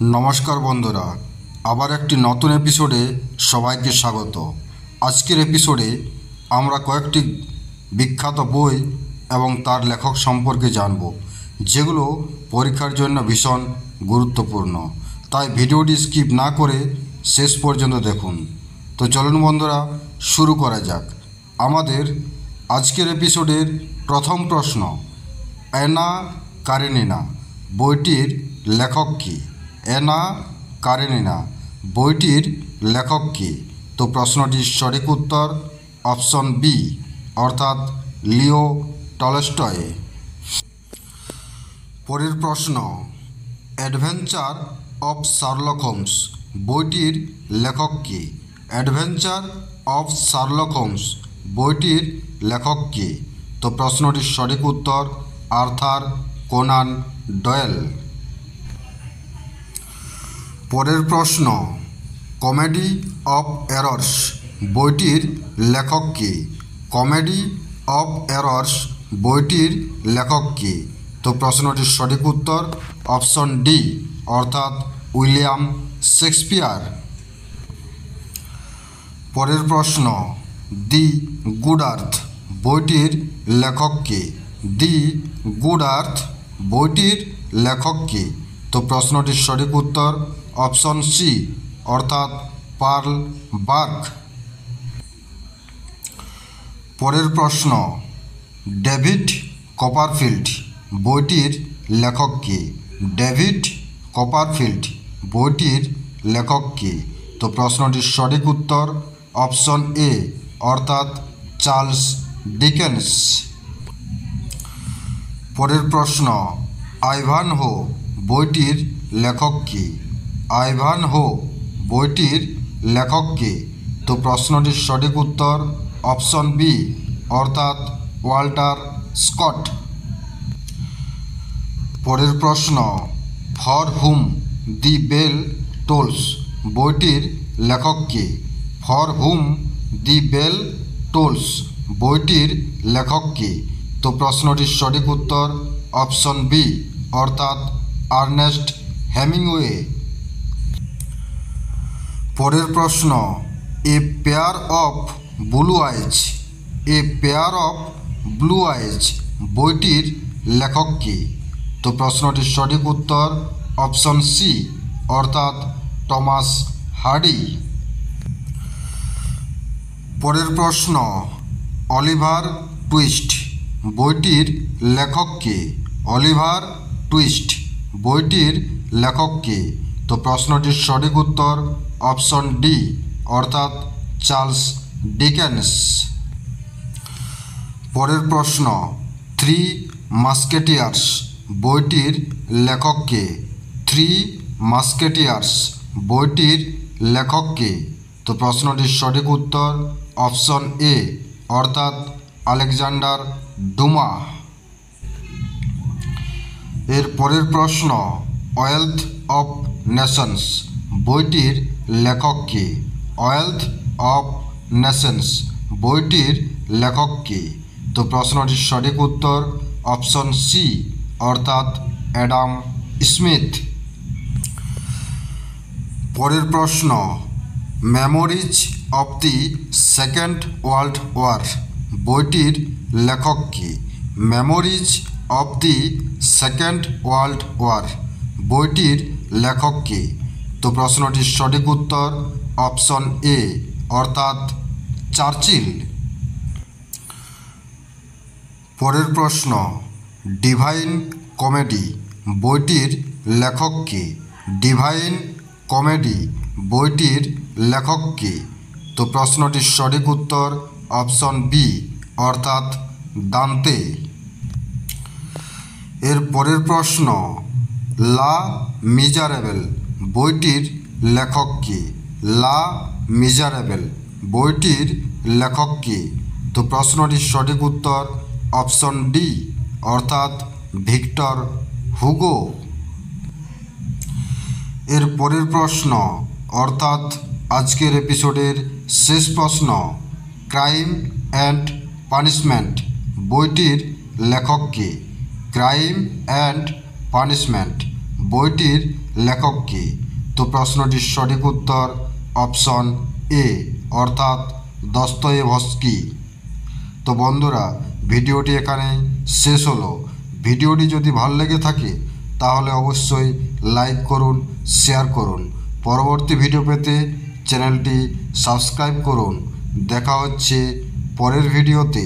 নমস্কার বন্ধুরা, আবার একটি নতুন এপিসোডে সবাইকে স্বাগত। আজকের এপিসোডে আমরা কয়েকটি বিখ্যাত বই এবং তার লেখক সম্পর্কে জানব, যেগুলো পরীক্ষার জন্য ভীষণ গুরুত্বপূর্ণ। তাই ভিডিওটি স্কিপ না করে শেষ পর্যন্ত দেখুন। তো চলুন বন্ধুরা, শুরু করা যাক। আমাদের আজকের এপিসোডের প্রথম প্রশ্ন, অ্যানা কারেনিনা বইটির লেখক কী? অ্যানা কারেনিনা বইটির লেখক কী? তো প্রশ্নটির সঠিক উত্তর অপশন বি, অর্থাৎ লিও টলস্টয়। পরের প্রশ্ন, অ্যাডভেঞ্চার অফ শার্লক হোমস বইটির লেখক কী? অ্যাডভেঞ্চার অফ শার্লক হোমস বইটির লেখক কী? তো প্রশ্নটির সঠিক উত্তর আর্থার কোনান ডয়েল। পরের প্রশ্ন, কমেডি অফ এরর্স বইটির লেখক কী? কমেডি অফ এরর্স বইটির লেখক কী? তো প্রশ্নটির সঠিক উত্তর অপশন ডি, অর্থাৎ উইলিয়াম শেক্সপিয়ার। পরের প্রশ্ন, দি গুড আর্থ বইটির লেখক কে? দি গুড আর্থ বইটির লেখক কে? তো প্রশ্নটির সঠিক উত্তর অপশন সি, অর্থাৎ পার্ল বার্ক। পরের প্রশ্ন, ডেভিড কপারফিল্ড বইটির লেখক কে? ডেভিড কপারফিল্ড বইটির লেখক কে? তো প্রশ্নটির সঠিক উত্তর অপশন এ, অর্থাৎ চার্লস ডিকেন্স। পরের প্রশ্ন, আইভানহো বইটির লেখক কে? আইভানহো বইটির লেখক কে? তো প্রশ্নটির সঠিক উত্তর অপশন বি, অর্থাৎ ওয়াল্টার স্কট। পরের প্রশ্ন, for whom the bell tolls বইটির লেখক কে? For whom the bell tolls বইটির লেখক কে? তো প্রশ্নটির সঠিক উত্তর অপশন বি, অর্থাৎ আর্নেস্ট হেমিংওয়ে। পরের প্রশ্ন, a pair of blue eyes a pair of blue eyes বইটির লেখক কে? তো প্রশ্নটির সঠিক উত্তর অপশন সি, অর্থাৎ টমাস হার্ডি। পরের প্রশ্ন, অলিভার টুইস্ট বইটির লেখক কে? অলিভার টুইস্ট বইটির লেখক কে? তো প্রশ্নটির সঠিক উত্তর অপশন ডি, অর্থাৎ চার্লস ডিকেন্স। পরের প্রশ্ন, থ্রি মাস্কেটিয়ার্স বইটির লেখক কে? থ্রি মাস্কেটিয়ার্স বইটির লেখক কে? তো প্রশ্নটির সঠিক উত্তর অপশন এ, অর্থাৎ আলেকজান্ডার ডুমা। এর পরের প্রশ্ন, ওয়েলথ অফ নেশনস বইটির লেখক কে? ওয়েলথ অফ নেশনস বইটির লেখক কে? তো প্রশ্নটির সঠিক উত্তর অপশন সি, অর্থাৎ অ্যাডাম স্মিথ। পরের প্রশ্ন, memories of the second world war বইটির লেখক কে? Memories of the second world war বইটির লেখক কে? তো প্রশ্নটির সঠিক উত্তর অপশন এ, অর্থাৎ চার্চিল। পরের প্রশ্ন, ডিভাইন কমেডি বইটির লেখক কে? ডিভাইন কমেডি বইটির লেখক কে? তো প্রশ্নটির সঠিক উত্তর অপশন বি, অর্থাৎ দান্তে। এর পরের প্রশ্ন, লা মিজারেবেল বইটির লেখক কে? লা মিজারেবেল বইটির লেখক কে? তো প্রশ্নটির সঠিক উত্তর অপশন ডি, অর্থাৎ ভিক্টর হুগো। এর পরের প্রশ্ন, অর্থাৎ আজকের এপিসোডের শেষ প্রশ্ন, ক্রাইম অ্যান্ড পানিশমেন্ট বইটির লেখক কে? ক্রাইম অ্যান্ড পানিশমেন্ট বইটির লেখক কে? তো প্রশ্নটির সঠিক উত্তর অপশন এ অর্থাৎ দস্তয়েভস্কি। তো বন্ধুরা, ভিডিওটি এখানে শেষ হলো। ভিডিওটি যদি ভালো লেগে থাকে তাহলে অবশ্যই লাইক করুন, শেয়ার করুন। পরবর্তী ভিডিও পেতে চ্যানেলটি সাবস্ক্রাইব করুন। দেখা হচ্ছে পরের ভিডিওতে।